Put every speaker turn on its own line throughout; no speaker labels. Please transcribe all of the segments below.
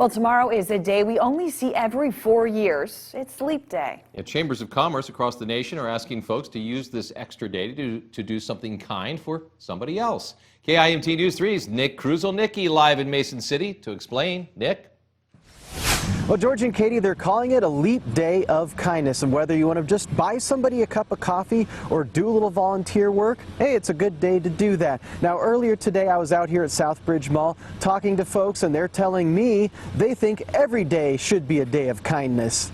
Well, tomorrow is a day we only see every 4 years. It's Leap Day.
Yeah, chambers of commerce across the nation are asking folks to use this extra day to do something kind for somebody else. KIMT News 3's Nick Kruszelnicki live in Mason City to explain. Nick?
Well, George and Katie, they're calling it a Leap Day of Kindness, and whether you want to just buy somebody a cup of coffee or do a little volunteer work, hey, it's a good day to do that. Now, earlier today, I was out here at Southbridge Mall talking to folks, and they're telling me they think every day should be a day of kindness.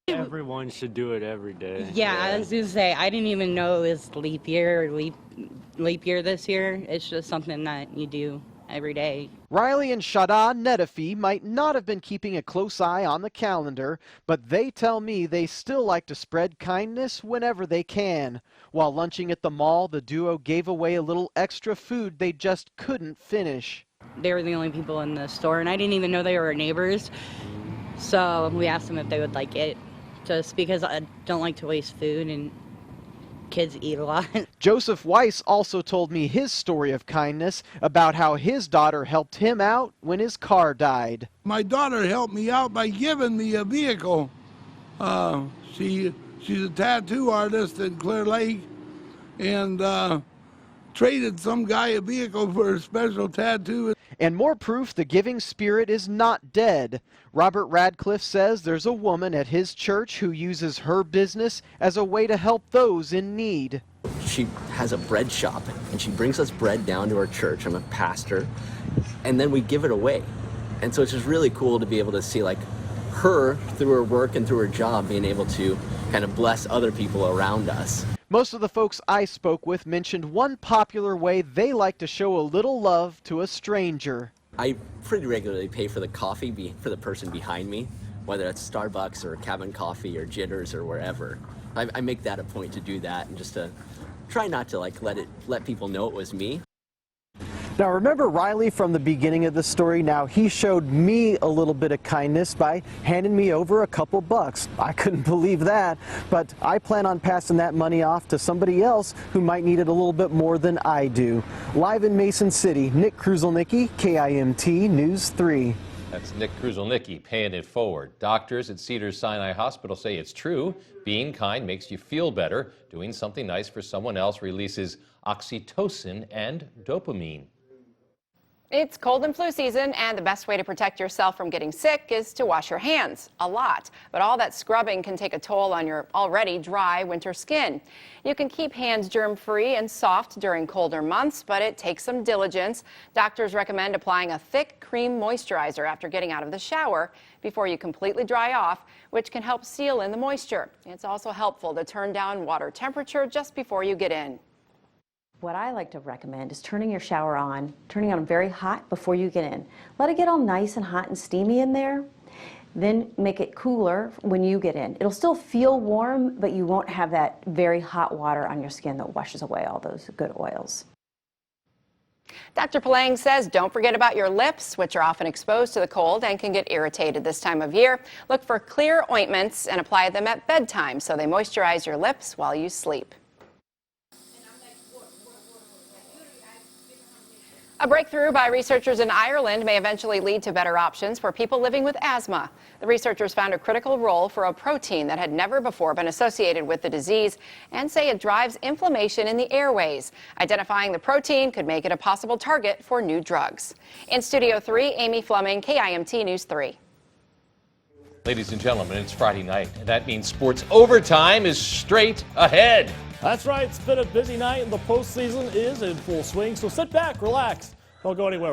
Everyone should do it every day.
Yeah, I was going to say, I didn't even know it was leap year or leap year this year. It's just something that you do every day.
Riley and Shada Netafi might not have been keeping a close eye on the calendar, but they tell me they still like to spread kindness whenever they can. While lunching at the mall, the duo gave away a little extra food they just couldn't finish.
They were the only people in the store, and I didn't even know they were neighbors. So we asked them if they would like it, just because I don't like to waste food and kids eat a lot.
Joseph Weiss also told me his story of kindness about how his daughter helped him out when his car died.
My daughter helped me out by giving me a vehicle. She's a tattoo artist in Clear Lake, and traded some guy a vehicle for a special tattoo.
And more proof the giving spirit is not dead. Robert Radcliffe says there's a woman at his church who uses her business as a way to help those in need.
She has a bread shop, and she brings us bread down to our church. I'm a pastor, and then we give it away. And so it's just really cool to be able to see like her, through her work and through her job, being able to kind of bless other people around us.
Most of the folks I spoke with mentioned one popular way they like to show a little love to a stranger.
I pretty regularly pay for the coffee for the person behind me, whether it's Starbucks or Cabin Coffee or Jitters or wherever. I make that a point to do that, and just to try not to like let people know it was me.
Now remember Riley from the beginning of the story? Now he showed me a little bit of kindness by handing me over a couple bucks. I couldn't believe that, but I plan on passing that money off to somebody else who might need it a little bit more than I do. Live in Mason City, Nick Kruszelnicki, KIMT News 3.
That's Nick Kruszelnicki paying it forward. Doctors at Cedars-Sinai Hospital say it's true. Being kind makes you feel better. Doing something nice for someone else releases oxytocin and dopamine.
It's cold and flu season, and the best way to protect yourself from getting sick is to wash your hands a lot. But all that scrubbing can take a toll on your already dry winter skin. You can keep hands germ-free and soft during colder months, but it takes some diligence. Doctors recommend applying a thick cream moisturizer after getting out of the shower before you completely dry off, which can help seal in the moisture. It's also helpful to turn down water temperature just before you get in.
What I like to recommend is turning your shower on, turning it on very hot before you get in. Let it get all nice and hot and steamy in there, then make it cooler when you get in. It'll still feel warm, but you won't have that very hot water on your skin that washes away all those good oils.
Dr. Palang says don't forget about your lips, which are often exposed to the cold and can get irritated this time of year. Look for clear ointments and apply them at bedtime so they moisturize your lips while you sleep. A breakthrough by researchers in Ireland may eventually lead to better options for people living with asthma. The researchers found a critical role for a protein that had never before been associated with the disease and say it drives inflammation in the airways. Identifying the protein could make it a possible target for new drugs. In Studio 3, Amy Fleming, KIMT News 3.
Ladies and gentlemen, it's Friday night, and that means sports overtime is straight ahead.
That's right. It's been a busy night, and the postseason is in full swing. So sit back, relax. Don't go anywhere.